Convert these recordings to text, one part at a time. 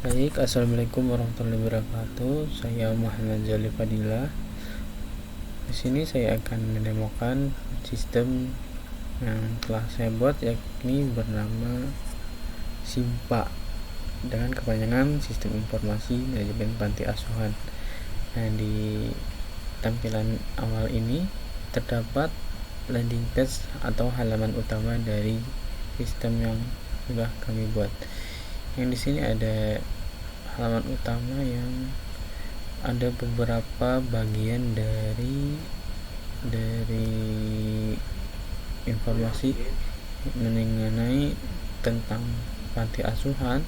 Baik, assalamualaikum warahmatullahi wabarakatuh. Saya Muhammad Zali Fadila. Di sini saya akan mendemokan sistem yang telah saya buat, yakni bernama SIMPA dengan kepanjangan Sistem Informasi Manajemen Panti Asuhan. Nah, di tampilan awal ini terdapat landing page atau halaman utama dari sistem yang sudah kami buat. Yang di sini ada halaman utama yang ada beberapa bagian dari informasi mengenai tentang panti asuhan,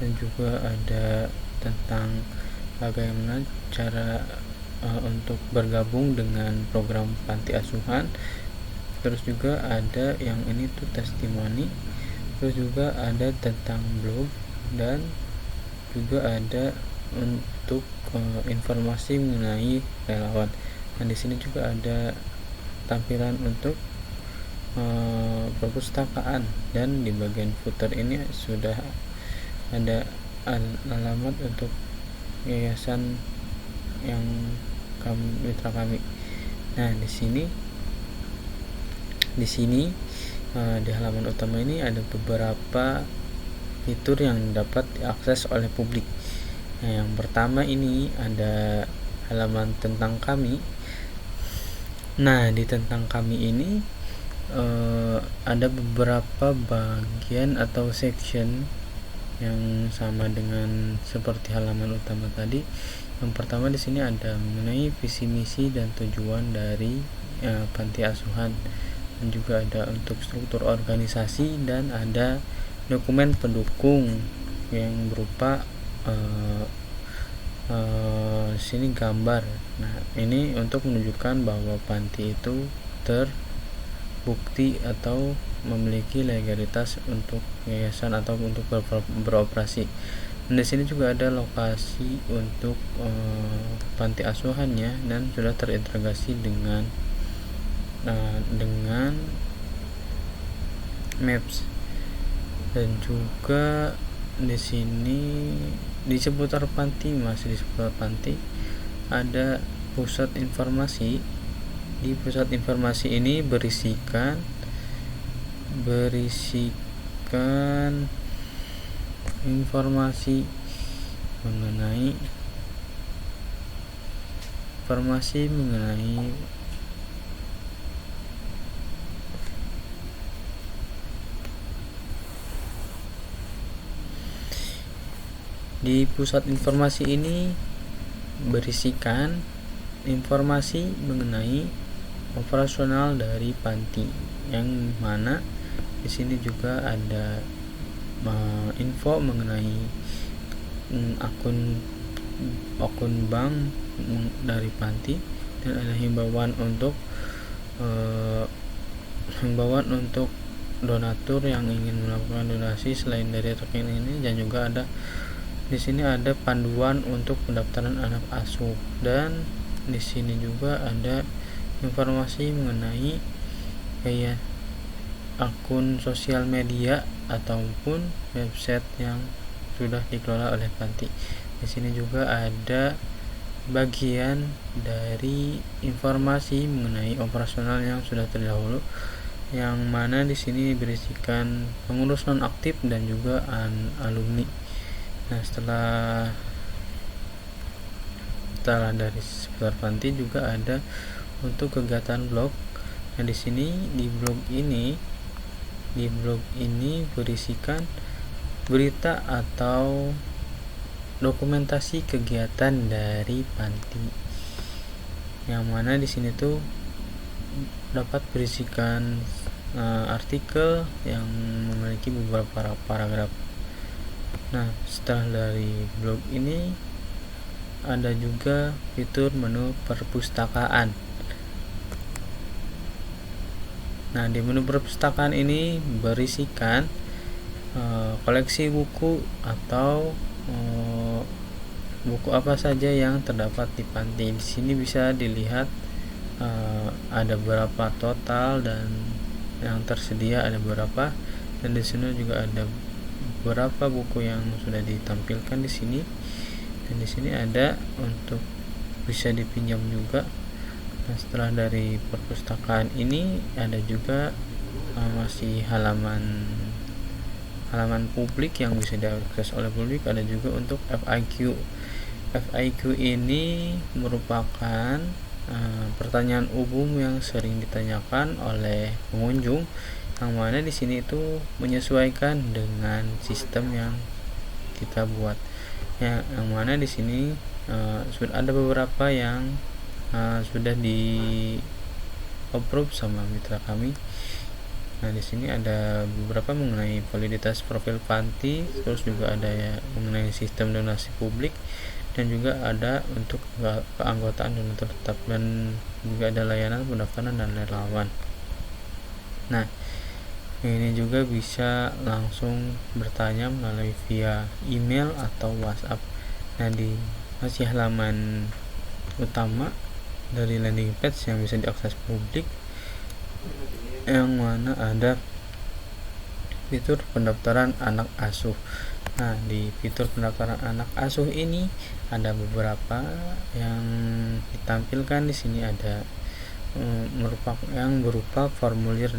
dan juga ada tentang bagaimana cara untuk bergabung dengan program panti asuhan. Terus juga ada yang ini tuh testimoni, terus juga ada tentang blog, dan juga ada untuk informasi mengenai relawan. Dan di sini juga ada tampilan untuk perpustakaan, dan di bagian footer ini sudah ada alamat untuk yayasan yang mitra kami. Nah, di sini di halaman utama ini ada beberapa fitur yang dapat diakses oleh publik. Nah, yang pertama ini ada halaman tentang kami. Nah, di tentang kami ini ada beberapa bagian atau section yang sama dengan seperti halaman utama tadi. Yang pertama di sini ada mengenai visi misi dan tujuan dari panti asuhan, dan juga ada untuk struktur organisasi, dan ada dokumen pendukung yang berupa sini gambar. Nah, ini untuk menunjukkan bahwa panti itu terbukti atau memiliki legalitas untuk yayasan atau untuk beroperasi. Dan di sini juga ada lokasi untuk panti asuhannya, dan sudah terintegrasi dengan Maps. Dan juga di sini di seputar panti, ada pusat informasi. Di pusat informasi ini berisikan informasi mengenai di pusat informasi ini berisikan informasi mengenai operasional dari panti, yang mana di sini juga ada info mengenai akun bank dari panti, dan ada himbauan untuk donatur yang ingin melakukan donasi selain dari rekening ini. Dan juga ada di sini ada panduan untuk pendaftaran anak asuh, dan di sini juga ada informasi mengenai kayak akun sosial media ataupun website yang sudah dikelola oleh panti. Di sini juga ada bagian dari informasi mengenai operasional yang sudah terdahulu, yang mana di sini berisikan pengurus nonaktif dan juga alumni. Nah, setelah dari seputar panti juga ada untuk kegiatan blog. Nah, di sini di blog ini berisikan berita atau dokumentasi kegiatan dari panti, yang mana di sini tuh dapat berisikan artikel yang memiliki beberapa paragraf. Nah, setelah dari blog ini ada juga fitur menu perpustakaan. Nah, di menu perpustakaan ini berisikan koleksi buku atau buku apa saja yang terdapat di panti. Di sini bisa dilihat ada berapa total, dan yang tersedia ada berapa, dan di sini juga ada beberapa buku yang sudah ditampilkan di sini, dan di sini ada untuk bisa dipinjam juga. Nah, setelah dari perpustakaan ini ada juga masih halaman publik yang bisa diakses oleh publik. Ada juga untuk FAQ. FAQ ini merupakan pertanyaan umum yang sering ditanyakan oleh pengunjung, yang mana di sini itu menyesuaikan dengan sistem yang kita buat. Yang mana di sini sudah ada beberapa yang sudah di approve sama mitra kami. Nah, di sini ada beberapa mengenai validitas profil Panti, terus juga ada ya mengenai sistem donasi publik, dan juga ada untuk keanggotaan donatur tetap, dan juga ada layanan pendaftaran dan relawan. Nah, ini juga bisa langsung bertanya melalui via email atau WhatsApp. Nah, di masih halaman utama dari landing page yang bisa diakses publik, yang mana ada fitur pendaftaran anak asuh. Nah, di fitur pendaftaran anak asuh ini ada beberapa yang ditampilkan di sini. Ada berupa formulir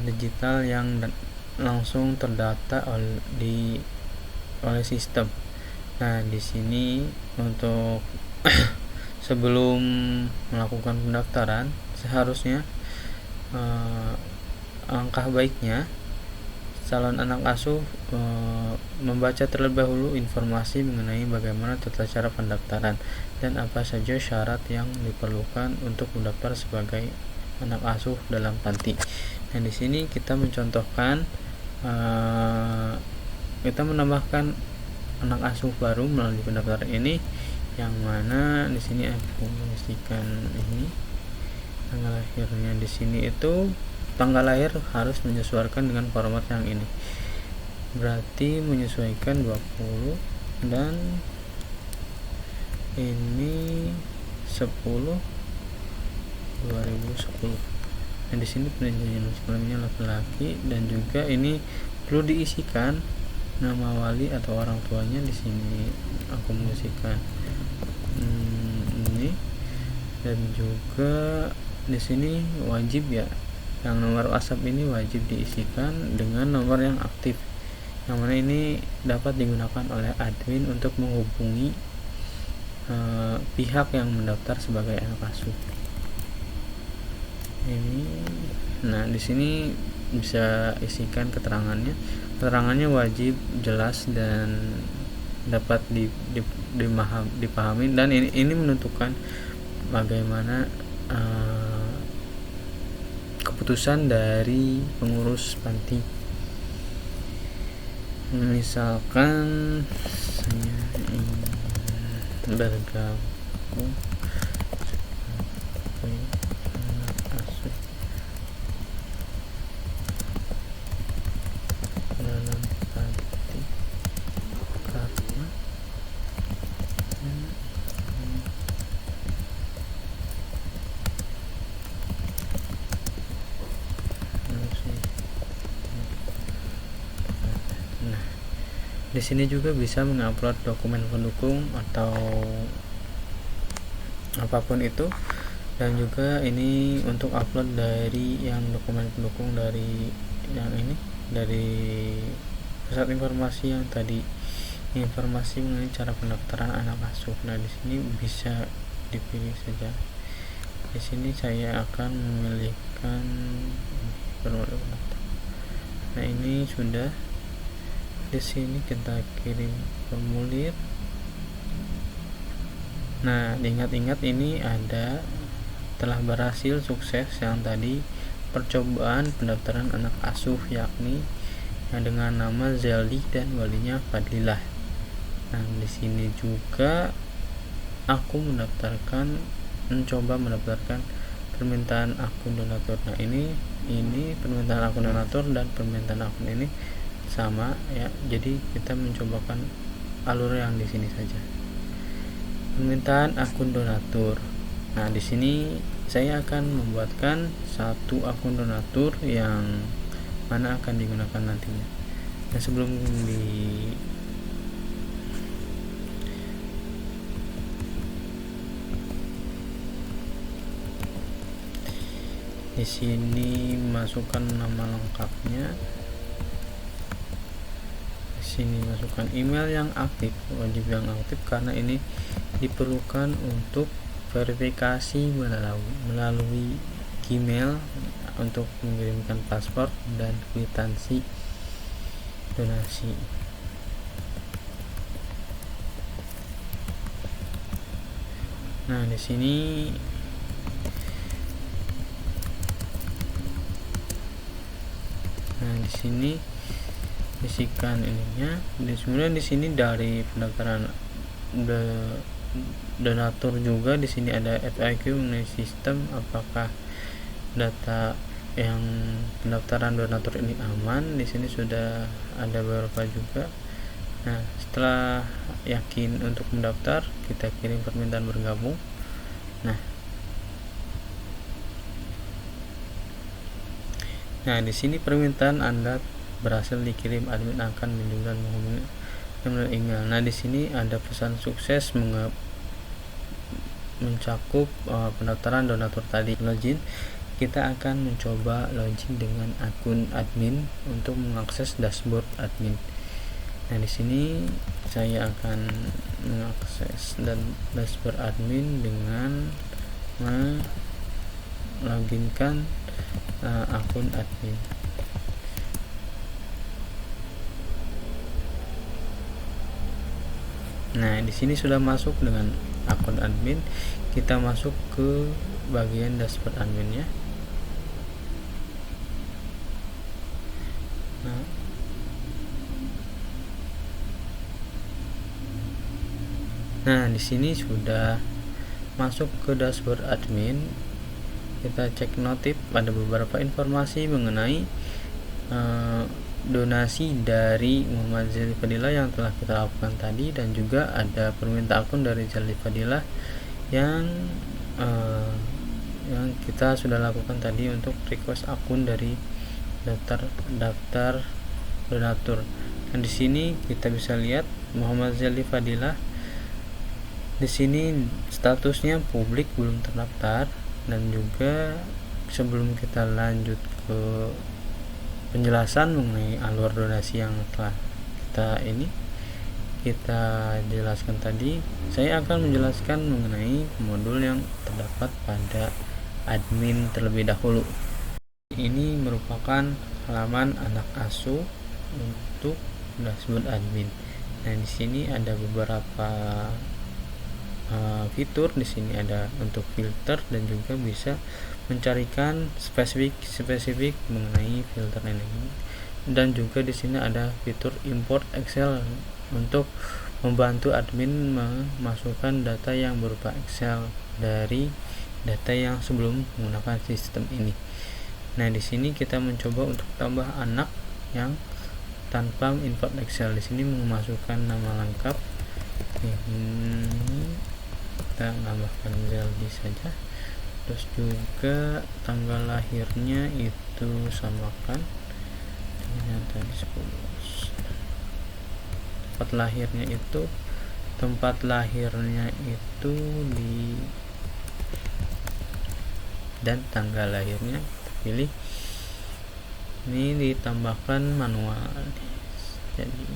digital yang langsung terdata oleh sistem. Nah, di sini untuk sebelum melakukan pendaftaran, seharusnya langkah baiknya calon anak asuh membaca terlebih dahulu informasi mengenai bagaimana tata cara pendaftaran dan apa saja syarat yang diperlukan untuk mendaftar sebagai anak asuh dalam panti. Nah, di sini kita mencontohkan, kita menambahkan anak asuh baru melalui pendaftaran ini, yang mana di sini aku mengisikan ini tanggal lahirnya. Di sini itu tanggal lahir harus menyesuaikan dengan format yang ini, berarti menyesuaikan 20, dan ini 10/2010. Nah, di sini penelitian kelaminnya laki-laki, dan juga ini perlu diisikan nama wali atau orang tuanya. Di sini aku mengisikan ini, dan juga di sini wajib ya, yang nomor WhatsApp ini wajib diisikan dengan nomor yang aktif, yang mana ini dapat digunakan oleh admin untuk menghubungi pihak yang mendaftar sebagai anak asuh. Ini, nah di sini bisa isikan keterangannya. Keterangannya wajib jelas dan dapat dipahami, dan ini menentukan bagaimana keputusan dari pengurus panti. Misalkan saya ingin bergabung anak asuh dalam panti karena di sini juga bisa mengupload dokumen pendukung atau apapun itu, dan juga ini untuk upload dari yang dokumen pendukung dari yang ini, dari pusat informasi yang tadi, informasi mengenai cara pendaftaran anak asuh. Nah, di sini bisa dipilih saja. Di sini saya akan memilihkan nah, ini sudah. Di sini kita kirim formulir. Nah, ingat-ingat ini ada telah berhasil sukses yang tadi percobaan pendaftaran anak asuh, yakni dengan nama Zelly dan walinya Fadilah. Nah, di sini juga aku mencoba mendaftarkan permintaan akun donatur. Nah, ini permintaan akun donatur dan permintaan akun ini sama ya, jadi kita mencobakan alur yang di sini saja. Permintaan akun donatur. Nah, di sini saya akan membuatkan satu akun donatur yang mana akan digunakan nantinya. Nah, sebelum di sini masukkan nama lengkapnya, di sini masukkan email yang aktif, wajib yang aktif karena ini diperlukan untuk verifikasi melalui Gmail untuk mengirimkan paspor dan kwitansi donasi. Nah, di sini isikan ininya. Sebenarnya di sini dari pendaftaran donatur juga di sini ada FAQ mengenai sistem apakah data yang pendaftaran donatur ini aman. Di sini sudah ada beberapa juga. Nah, setelah yakin untuk mendaftar, kita kirim permintaan bergabung. Nah, di sini permintaan Anda berhasil dikirim, admin akan menunjukkan menghubungi email. Nah, di sini ada pesan sukses mencakup pendaftaran donatur tadi. Login, kita akan mencoba login dengan akun admin untuk mengakses dashboard admin. Nah, di sini saya akan mengakses dashboard admin dengan meloginkan akun admin. Nah, di sini sudah masuk dengan akun admin. Kita masuk ke bagian dashboard admin ya. Nah, di sini sudah masuk ke dashboard admin. Kita cek notif, ada beberapa informasi mengenai donasi dari Muhammad Zali Fadilah yang telah kita lakukan tadi, dan juga ada permintaan akun dari Zali Fadilah yang kita sudah lakukan tadi untuk request akun dari daftar donatur. Dan di sini kita bisa lihat Muhammad Zali Fadilah di sini statusnya publik, belum terdaftar. Dan juga sebelum kita lanjut ke penjelasan mengenai alur donasi yang telah kita jelaskan tadi, saya akan menjelaskan mengenai modul yang terdapat pada admin terlebih dahulu. Ini merupakan halaman anak asuh untuk dashboard admin. Nah, di sini ada beberapa fitur. Di sini ada untuk filter dan juga bisa mencarikan spesifik mengenai filter ini. Dan juga di sini ada fitur import Excel untuk membantu admin memasukkan data yang berupa Excel dari data yang sebelum menggunakan sistem ini. Nah, di sini kita mencoba untuk tambah anak yang tanpa import Excel. Di sini memasukkan nama lengkap. Kita nambahkan Zeldi saja, terus juga tanggal lahirnya itu samakan dengan yang tadi 10. tempat lahirnya itu dan tanggal lahirnya kita pilih. Ini ditambahkan manual, jadi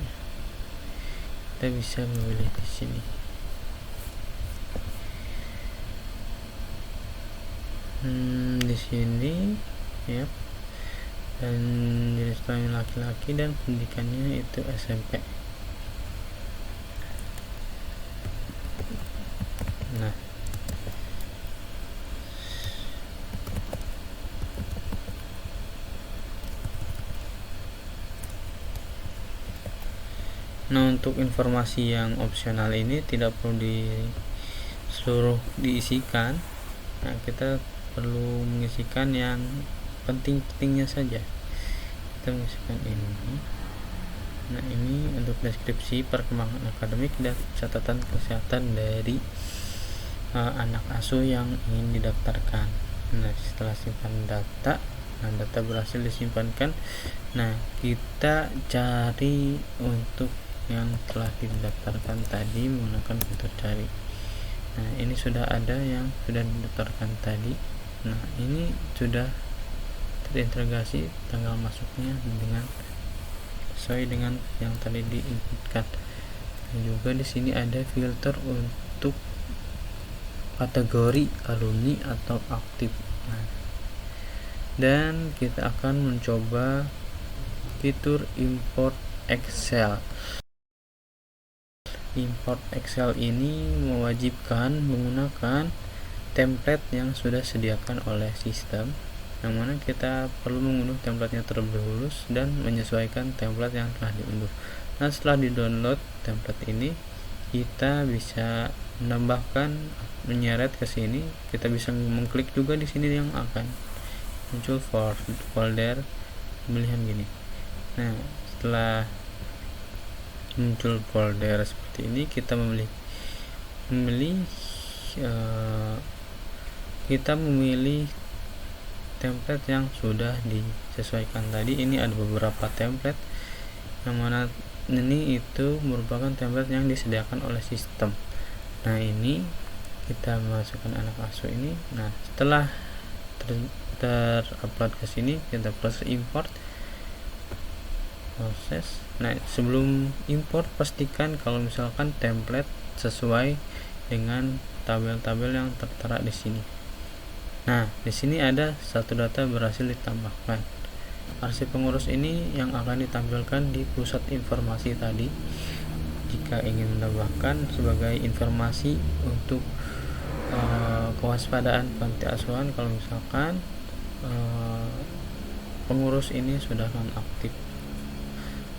kita bisa memilih di sini. Di sini ya, dan jenis kelamin laki-laki dan pendidikannya itu SMP. Nah, untuk informasi yang opsional ini tidak perlu diisikan. Nah, kita perlu mengisikan yang penting-pentingnya saja. Kita mengisikan ini. Nah, ini untuk deskripsi perkembangan akademik dan catatan kesehatan dari anak asuh yang ingin didaftarkan. Nah, setelah simpan data, Nah, data berhasil disimpankan. Nah, kita cari untuk yang telah didaftarkan tadi menggunakan fitur cari. Nah, ini sudah ada yang sudah didaftarkan tadi. Nah, ini sudah terintegrasi tanggal masuknya dengan sesuai dengan yang tadi diinputkan. Dan juga di sini ada filter untuk kategori alumni atau aktif. Nah, dan kita akan mencoba fitur import Excel. Import Excel ini mewajibkan menggunakan template yang sudah disediakan oleh sistem, yang mana kita perlu mengunduh templatenya terlebih dahulu dan menyesuaikan template yang telah diunduh. Nah, setelah di-download template ini, kita bisa menambahkan, menyeret ke sini. Kita bisa mengklik juga di sini yang akan muncul folder pemilihan gini. Nah, setelah muncul folder seperti ini, kita memilih template yang sudah disesuaikan tadi. Ini ada beberapa template, yang mana ini itu merupakan template yang disediakan oleh sistem. Nah, ini kita masukkan anak asuh ini. Nah, setelah terupload ke sini, kita proses import. Nah, sebelum import pastikan kalau misalkan template sesuai dengan tabel-tabel yang tertera di sini. Nah, di sini ada satu data berhasil ditambahkan. Arsip pengurus ini yang akan ditampilkan di pusat informasi tadi. Jika ingin menambahkan sebagai informasi untuk kewaspadaan panti asuhan, kalau misalkan pengurus ini sudah nonaktif.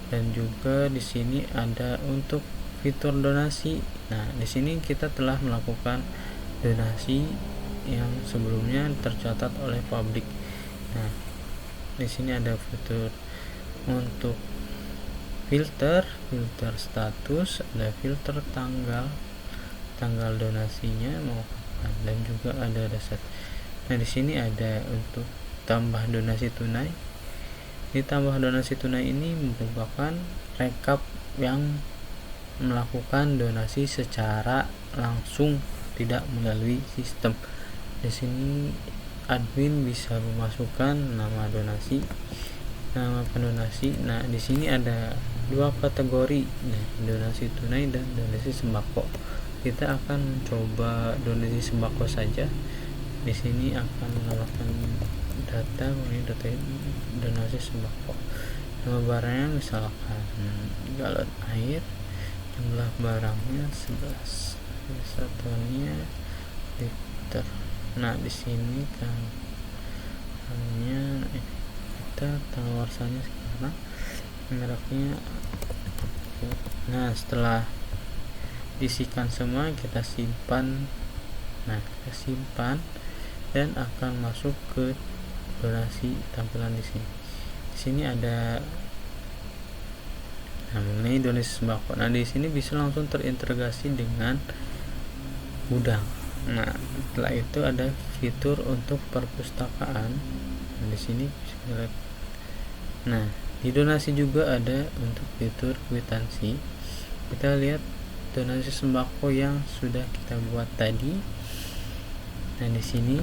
Dan juga di sini ada untuk fitur donasi. Nah, di sini kita telah melakukan donasi yang sebelumnya tercatat oleh publik. Nah, di sini ada fitur untuk filter status, ada filter tanggal donasinya mau kapan, dan juga ada reset. Nah, di sini ada untuk tambah donasi tunai. Ditambah donasi tunai ini merupakan rekap yang melakukan donasi secara langsung, tidak melalui sistem. Di sini admin bisa memasukkan nama donasi, nama pendonasi. Nah, di sini ada dua kategori, donasi tunai dan donasi sembako. Kita akan mencoba donasi sembako saja. Di sini akan menambahkan data donasi sembako. Nama barangnya misalkan galon air, jumlah barangnya 11, satuannya liter. Nah, di sini kan hanya kita tawarannya sekarang, mereknya. Nah, setelah diisikan semua, kita simpan. Nah, kita simpan dan akan masuk ke donasi tampilan di sini. Di sini ada mengenai donasi sembako. Nah, di sini bisa langsung terintegrasi dengan gudang. Nah, setelah itu ada fitur untuk perpustakaan. Nah, di sini bisa lihat. Nah, di donasi juga ada untuk fitur kwitansi. Kita lihat donasi sembako yang sudah kita buat tadi. Nah, di sini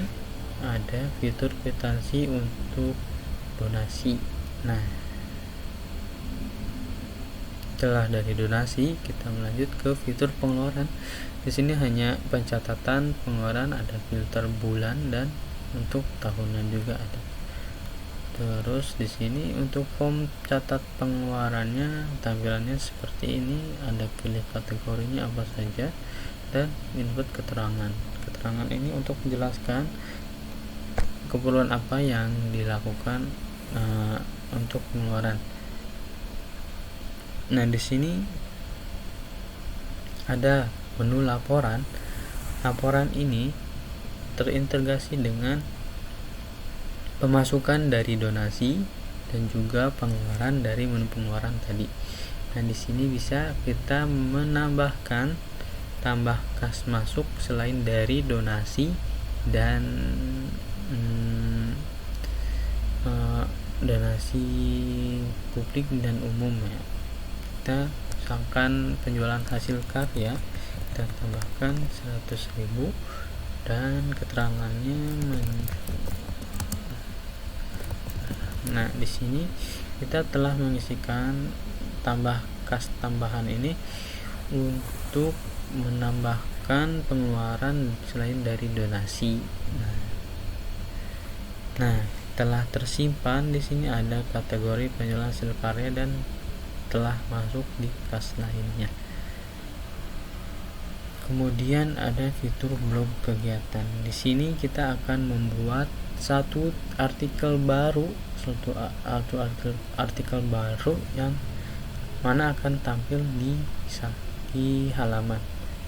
ada fitur kwitansi untuk donasi. Nah, setelah dari donasi, kita melanjut ke fitur pengeluaran. Di sini hanya pencatatan pengeluaran, ada filter bulan dan untuk tahunan juga ada. Terus di sini untuk form catat pengeluarannya, tampilannya seperti ini. Ada pilih kategorinya apa saja dan input keterangan. Keterangan ini untuk menjelaskan keperluan apa yang dilakukan untuk pengeluaran. Nah, di sini ada menu laporan. Laporan ini terintegrasi dengan pemasukan dari donasi dan juga pengeluaran dari menu pengeluaran tadi. Nah, di sini bisa kita menambahkan tambah kas masuk selain dari donasi dan donasi publik dan umum ya. Kita misalkan penjualan hasil karya, kita tambahkan 100.000 dan keterangannya nah di sini kita telah mengisikan kas tambahan ini untuk menambahkan pengeluaran selain dari donasi. Nah, telah tersimpan di sini ada kategori penjualan hasil karya dan telah masuk di kas lainnya. Kemudian ada fitur blog kegiatan. Di sini kita akan membuat satu artikel baru yang mana akan tampil di halaman.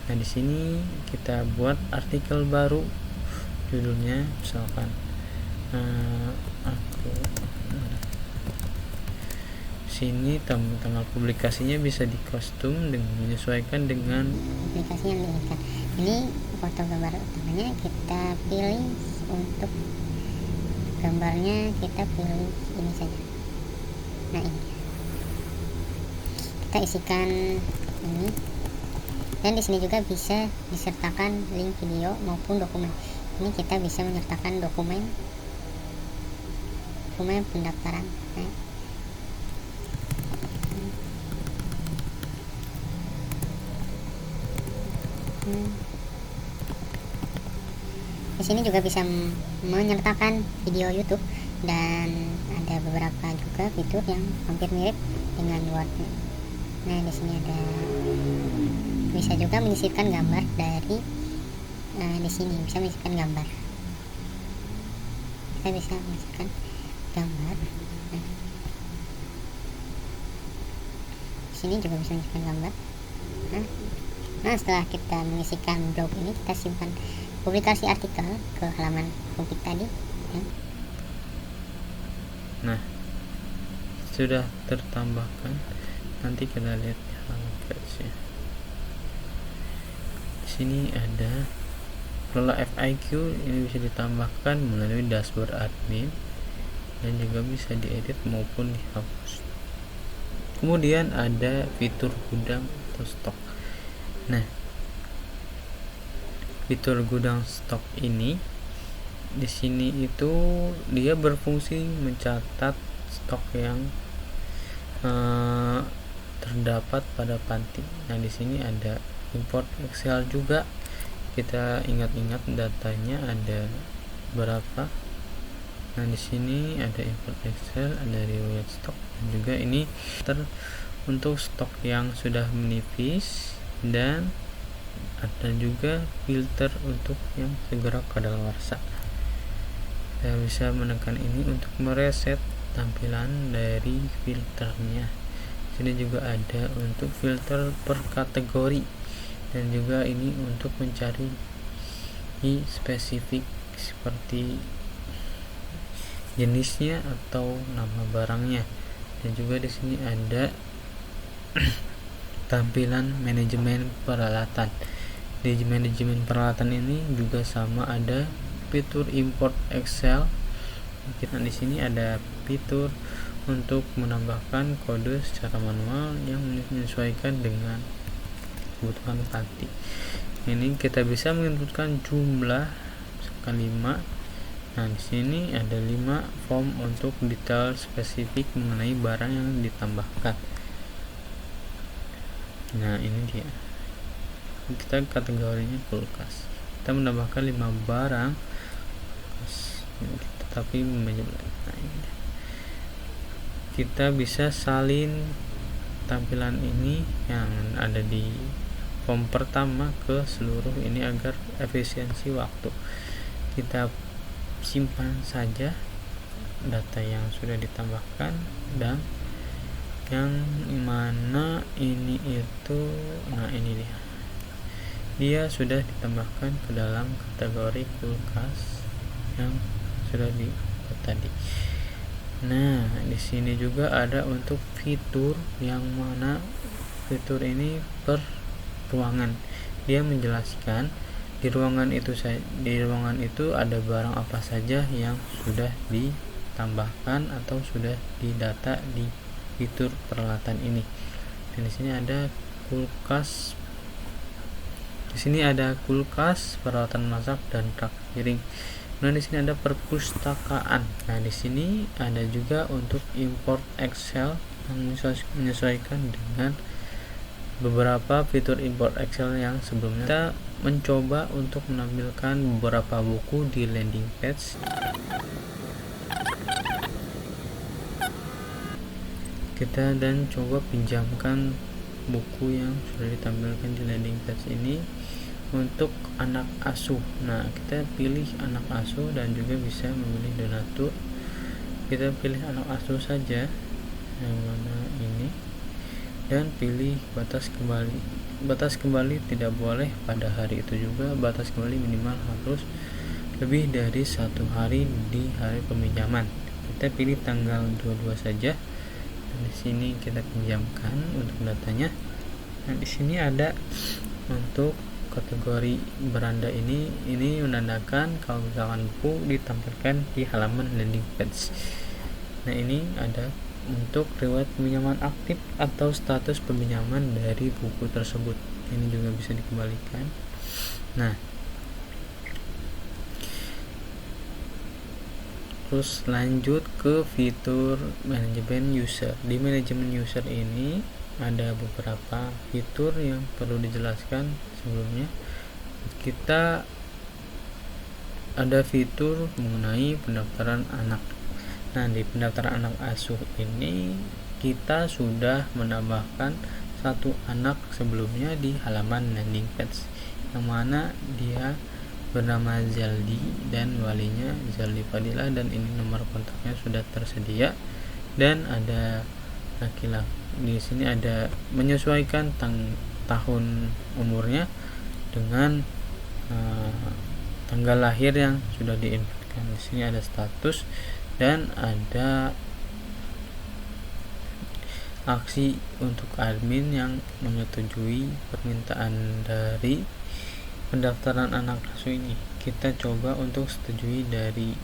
Nah, di sini kita buat artikel baru, judulnya misalkan sini tanggal publikasinya bisa di custom dengan menyesuaikan dengan publikasi yang diinginkan. Ini foto gambar utamanya, kita pilih untuk gambarnya, kita pilih ini saja. Nah, ini kita isikan ini, dan di sini juga bisa disertakan link video maupun dokumen. Ini kita bisa menyertakan dokumen pendaftaran. Nah, di sini juga bisa menyertakan video YouTube, dan ada beberapa juga fitur yang hampir mirip dengan Word. Nah, di sini ada bisa juga menyisipkan gambar dari di sini bisa menyisipkan gambar. Kita bisa menyisipkan gambar. Di sini juga bisa menyisipkan gambar. Nah, setelah kita mengisikan blog ini, kita simpan publikasi artikel ke halaman publik tadi ya. Nah, sudah tertambahkan. Nanti kita lihat di halaman page-nya. Di sini ada kelola FAQ, ini bisa ditambahkan melalui dashboard admin dan juga bisa diedit maupun dihapus. Kemudian ada fitur gudang atau stok. Nah, fitur gudang stok ini di sini itu dia berfungsi mencatat stok yang terdapat pada panti. Nah, di sini ada import Excel juga. Kita ingat-ingat datanya ada berapa. Nah, di sini ada import Excel, ada riwayat stok, dan juga ini untuk stok yang sudah menipis, dan ada juga filter untuk yang segera kadaluarsa. Saya bisa menekan ini untuk mereset tampilan dari filternya. Sini juga ada untuk filter per kategori, dan juga ini untuk mencari spesifik seperti jenisnya atau nama barangnya. Dan juga di sini ada tampilan manajemen peralatan. Di manajemen peralatan ini juga sama, ada fitur import Excel. Kita di sini ada fitur untuk menambahkan kode secara manual yang menyesuaikan dengan kebutuhan panti. Ini kita bisa menentukan jumlah misalkan 5. Nah, di sini ada 5 form untuk detail spesifik mengenai barang yang ditambahkan. Nah, ini dia. Kita kategorinya kulkas. Kita menambahkan 5 barang, tetapi menjumlah. Nah, ini kita bisa salin tampilan ini yang ada di form pertama ke seluruh ini agar efisiensi waktu. Kita simpan saja data yang sudah ditambahkan, dan yang mana ini itu, nah ini dia sudah ditambahkan ke dalam kategori kulkas yang sudah dibuat tadi. Nah, di sini juga ada untuk fitur yang mana fitur ini per ruangan. Dia menjelaskan di ruangan itu ada barang apa saja yang sudah ditambahkan atau sudah didata di fitur peralatan ini. Dan di sini ada kulkas. Di sini ada kulkas, peralatan masak, dan rak piring. Nah, di sini ada perpustakaan. Nah, di sini ada juga untuk import Excel yang menyesuaikan dengan beberapa fitur import Excel yang sebelumnya. Kita mencoba untuk menampilkan beberapa buku di landing page. Kita dan coba pinjamkan buku yang sudah ditampilkan di landing page ini untuk anak asuh. Nah, kita pilih anak asuh dan juga bisa memilih donatur. Kita pilih anak asuh saja yang mana ini dan pilih batas kembali. Batas kembali tidak boleh pada hari itu juga. Batas kembali minimal harus lebih dari 1 hari di hari peminjaman. Kita pilih tanggal 22 saja. Di sini kita pinjamkan untuk datanya. Nah, di sini ada untuk kategori beranda ini menandakan kalau misalkan buku ditampilkan di halaman landing page. Nah, ini ada untuk riwayat peminjaman aktif atau status peminjaman dari buku tersebut. Ini juga bisa dikembalikan. Nah, terus lanjut ke fitur manajemen user. Di manajemen user ini ada beberapa fitur yang perlu dijelaskan sebelumnya. Kita ada fitur mengenai pendaftaran anak. Nah, di pendaftaran anak asuh ini kita sudah menambahkan 1 anak sebelumnya di halaman landing page, yang mana dia bernama Zaldi dan walinya Zaldi Fadila, dan ini nomor kontaknya sudah tersedia. Dan ada laki-laki. Di sini ada menyesuaikan tahun umurnya dengan tanggal lahir yang sudah diinputkan. Di sini ada status dan ada aksi untuk admin yang menyetujui permintaan dari pendaftaran anak asuh ini. Kita coba untuk setujui dari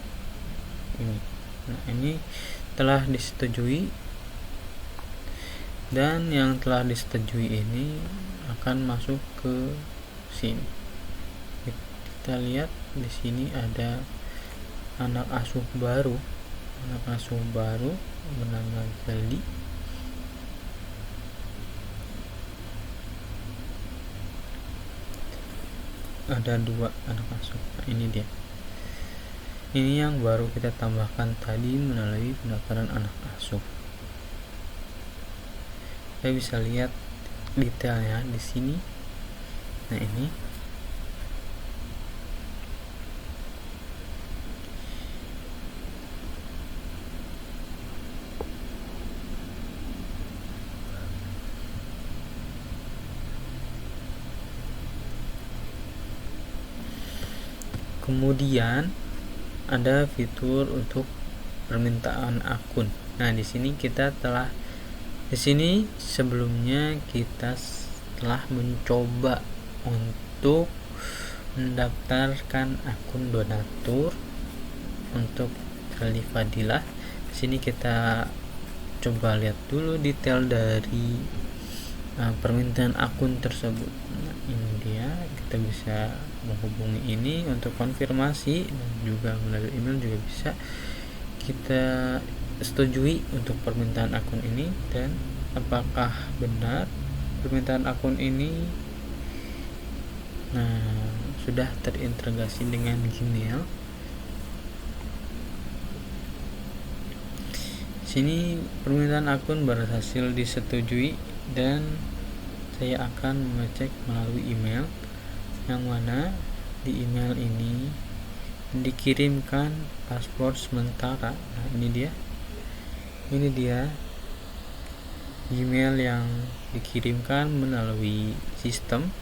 ini. Nah, ini telah disetujui, dan yang telah disetujui ini akan masuk ke sini. Kita lihat di sini ada anak asuh baru bernama Zaldi. Ada 2 anak asuh. Nah, ini dia. Ini yang baru kita tambahkan tadi melalui pendaftaran anak asuh. Kita bisa lihat detailnya di sini. Nah, ini kemudian ada fitur untuk permintaan akun. Nah, di sini sebelumnya kita telah mencoba untuk mendaftarkan akun donatur untuk Zaldi Fadila. Di sini kita coba lihat dulu detail dari permintaan akun tersebut. Nah, ini dia. Kita bisa menghubungi ini untuk konfirmasi, dan juga melalui email juga bisa. Kita setujui untuk permintaan akun ini, dan apakah benar permintaan akun ini sudah terintegrasi dengan Gmail. Sini permintaan akun berhasil disetujui, dan saya akan mengecek melalui email, yang mana di email ini dikirimkan paspor sementara. Nah, ini dia Gmail yang dikirimkan melalui sistem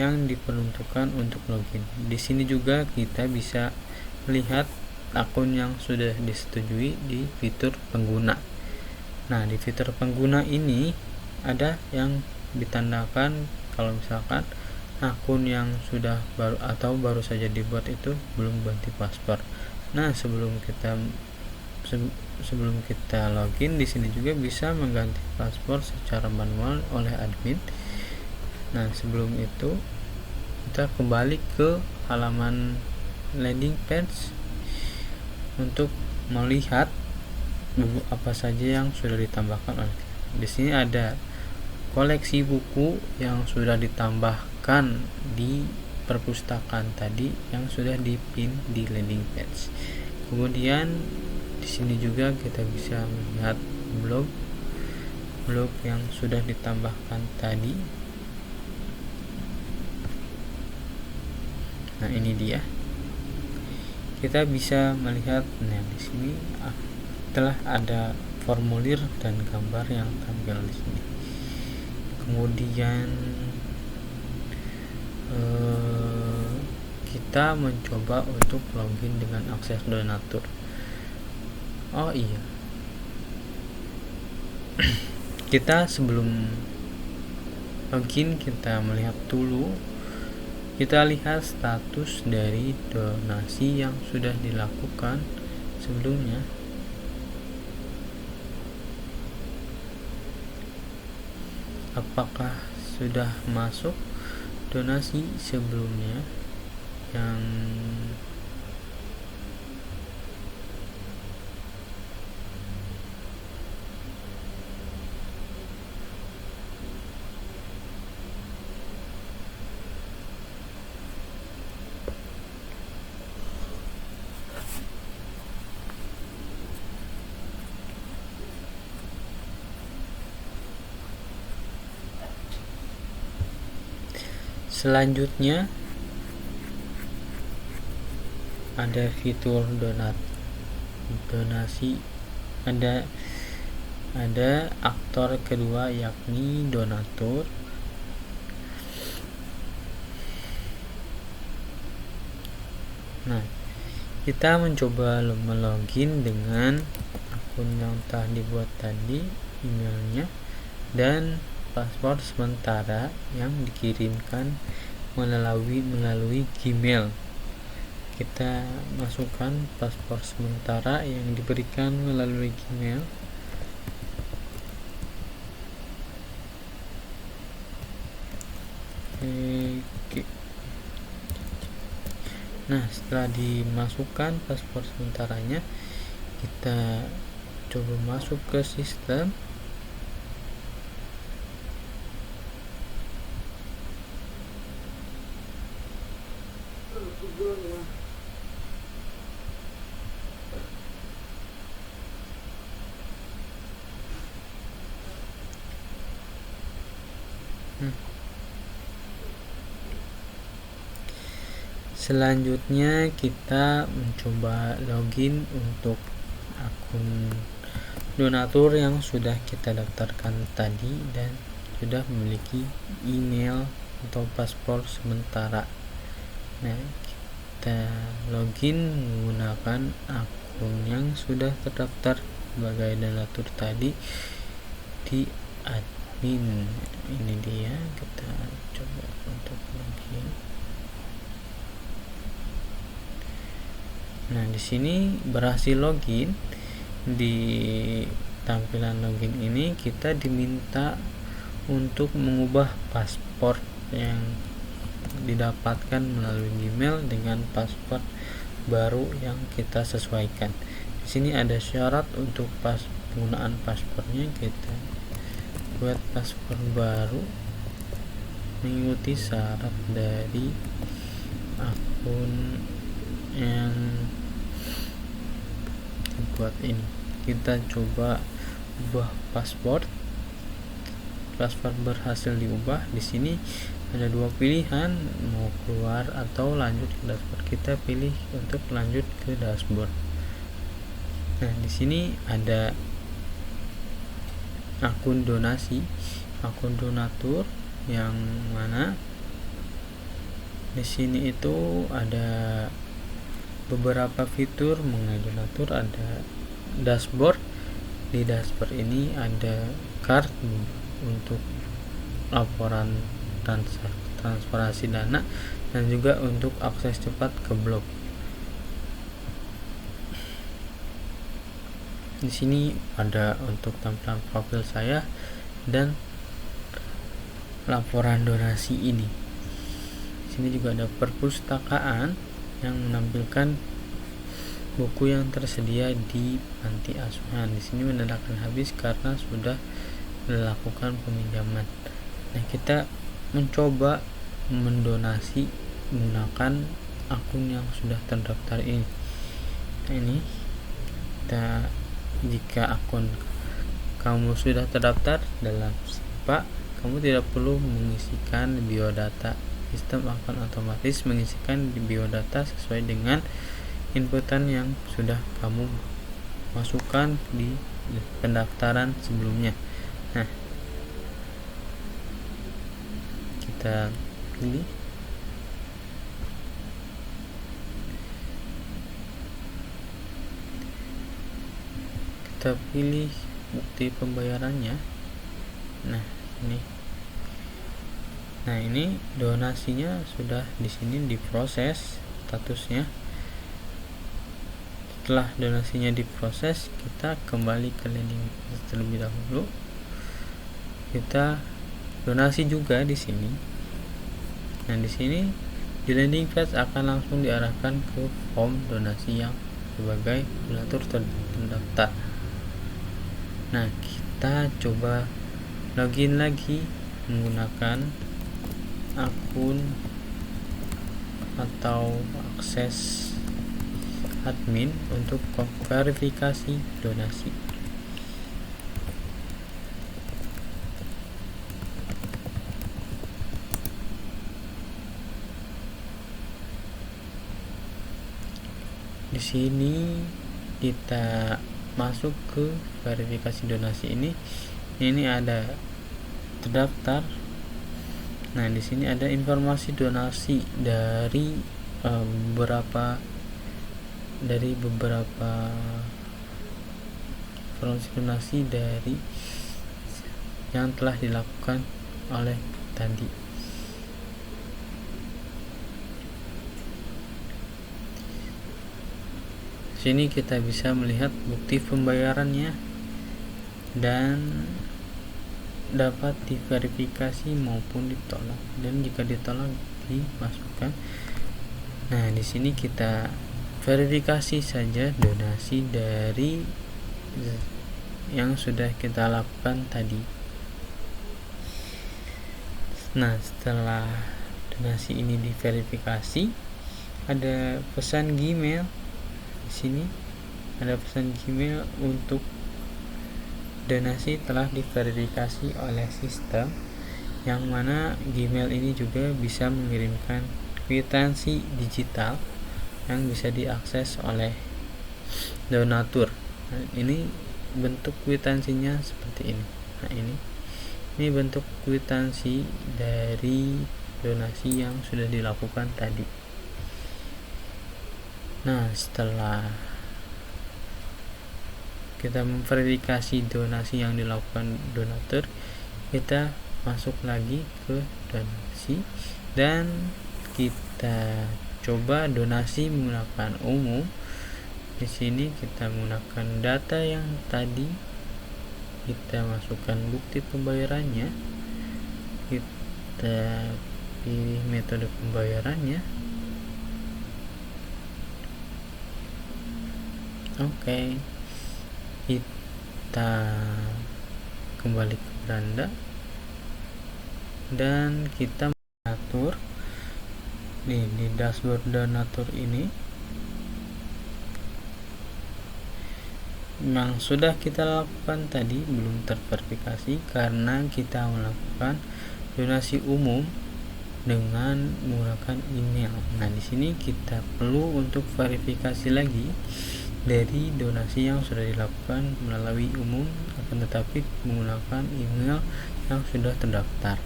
yang diperuntukkan untuk login. Di sini juga kita bisa melihat akun yang sudah disetujui di fitur pengguna. Nah, di fitur pengguna ini ada yang ditandakan kalau misalkan akun yang sudah baru atau baru saja dibuat itu belum ganti password. Nah, sebelum kita sebelum kita login, di sini juga bisa mengganti password secara manual oleh admin. Nah, sebelum itu kita kembali ke halaman landing page untuk melihat buku apa saja yang sudah ditambahkan oleh kita. Di sini ada koleksi buku yang sudah ditambahkan di perpustakaan tadi yang sudah dipin di landing page. Kemudian di sini juga kita bisa melihat blog yang sudah ditambahkan tadi. Nah, ini dia. Kita bisa melihat, nah di sini telah ada formulir dan gambar yang tampil di sini. Kemudian kita mencoba untuk login dengan akses donatur. Oh iya, kita sebelum login kita melihat dulu, kita lihat status dari donasi yang sudah dilakukan sebelumnya. Apakah sudah masuk donasi sebelumnya yang selanjutnya ada fitur donasi, ada aktor kedua yakni donatur. Nah, kita mencoba melogin dengan akun yang telah dibuat tadi, emailnya dan password sementara yang dikirimkan melalui Gmail. Kita masukkan password sementara yang diberikan melalui Gmail. Oke. Nah, setelah dimasukkan password sementaranya, kita coba masuk ke sistem. Selanjutnya kita mencoba login untuk akun donatur yang sudah kita daftarkan tadi dan sudah memiliki email atau password sementara. Nah, kita login menggunakan akun yang sudah terdaftar sebagai donatur tadi di admin. Ini dia, kita coba untuk login. Nah, di sini berhasil login. Di tampilan login ini kita diminta untuk mengubah paspor yang didapatkan melalui Gmail dengan password baru yang kita sesuaikan. Di sini ada syarat untuk penggunaan paspornya. Kita buat paspor baru mengikuti syarat dari akun yang buat ini. Kita coba ubah password berhasil diubah. Di sini ada dua pilihan, mau keluar atau lanjut ke dashboard. Kita pilih untuk lanjut ke dashboard. Nah, di sini ada akun donasi, akun donatur yang mana di sini itu ada beberapa fitur mengenai donatur. Ada dashboard. Di dashboard ini ada card untuk laporan transferasi dana dan juga untuk akses cepat ke blog. Di sini ada untuk tampilan profil saya dan laporan donasi ini. Di sini juga ada perpustakaan yang menampilkan buku yang tersedia di panti asuhan. Di sini mendadak habis karena sudah dilakukan peminjaman. Nah, kita mencoba mendonasi menggunakan akun yang sudah terdaftar ini. Nah, ini jika akun kamu sudah terdaftar dalam SIPA, kamu tidak perlu mengisikan biodata. Sistem akan otomatis mengisikan biodata sesuai dengan inputan yang sudah kamu masukkan di pendaftaran sebelumnya. Nah, kita pilih bukti pembayarannya. Nah, ini donasinya sudah di sini diproses statusnya. Setelah donasinya diproses, kita kembali ke landing page terlebih dahulu. Kita donasi juga di sini. Nah, di sini di landing page akan langsung diarahkan ke form donasi yang sebagai donatur terdaftar. Nah, kita coba login lagi menggunakan akun atau akses admin untuk verifikasi donasi. Di sini kita masuk ke verifikasi donasi ini. Ini ada terdaftar. Nah, di sini ada informasi donasi dari beberapa informasi donasi dari yang telah dilakukan oleh tadi. Sini kita bisa melihat bukti pembayarannya dan dapat diverifikasi maupun ditolak, dan jika ditolak dimasukkan. Nah, di sini kita verifikasi saja donasi dari yang sudah kita lakukan tadi. Nah, setelah donasi ini diverifikasi, ada pesan Gmail. Di sini ada pesan Gmail untuk donasi telah diverifikasi oleh sistem, yang mana Gmail ini juga bisa mengirimkan kwitansi digital yang bisa diakses oleh donatur. Nah, ini bentuk kwitansinya seperti ini. Nah, ini bentuk kwitansi dari donasi yang sudah dilakukan tadi. Nah, setelah kita memverifikasi donasi yang dilakukan donatur, kita masuk lagi ke donasi dan kita coba donasi menggunakan umum. Di sini kita menggunakan data yang tadi, kita masukkan bukti pembayarannya, kita pilih metode pembayarannya. Oke, kita kembali ke beranda dan kita mengatur di dashboard donatur ini yang sudah kita lakukan tadi belum terverifikasi karena kita melakukan donasi umum dengan menggunakan email. Nah, di sini kita perlu untuk verifikasi lagi dari donasi yang sudah dilakukan melalui umum, akan tetapi menggunakan email yang sudah terdaftar.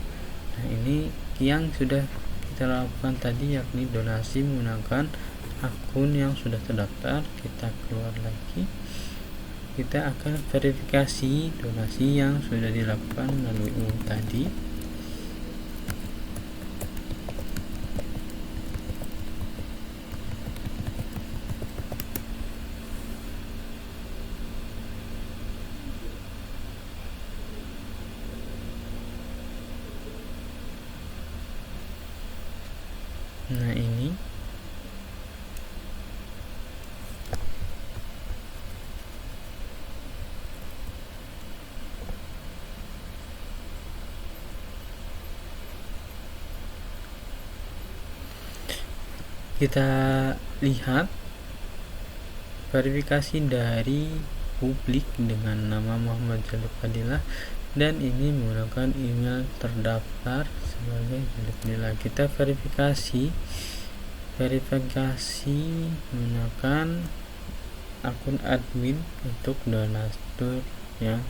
Nah, ini yang sudah kita lakukan tadi, yakni donasi menggunakan akun yang sudah terdaftar. Kita keluar lagi, kita akan verifikasi donasi yang sudah dilakukan melalui umum tadi. kita lihat verifikasi dari publik dengan nama Muhammad Jalil Fadilah, dan ini menggunakan email terdaftar sebagai Jalil Fadilah. Kita verifikasi menggunakan akun admin untuk donatur yang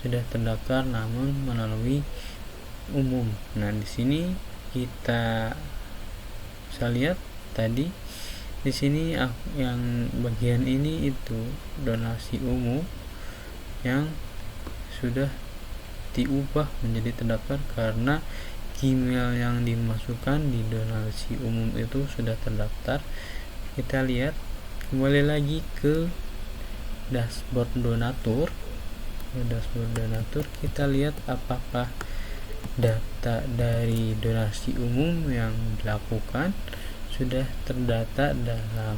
sudah terdaftar namun melalui umum. Nah, di sini kita bisa lihat tadi di sini yang bagian ini itu donasi umum yang sudah diubah menjadi terdaftar karena Gmail yang dimasukkan di donasi umum itu sudah terdaftar. Kita lihat kembali lagi ke dashboard donatur. Kita lihat apakah data dari donasi umum yang dilakukan sudah terdata dalam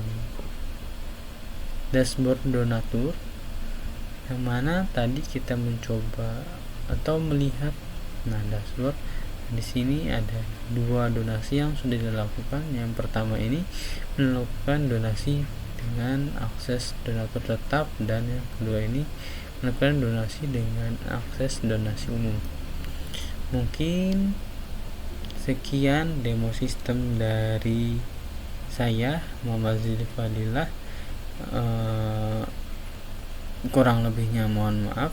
dashboard donatur, yang mana tadi kita mencoba atau melihat. Nah, dashboard di sini ada 2 donasi yang sudah dilakukan. Yang pertama ini melakukan donasi dengan akses donatur tetap, dan yang kedua ini melakukan donasi dengan akses donasi umum. Mungkin sekian demo sistem dari saya, Muhammad Jalil Fadilah. Kurang lebihnya mohon maaf.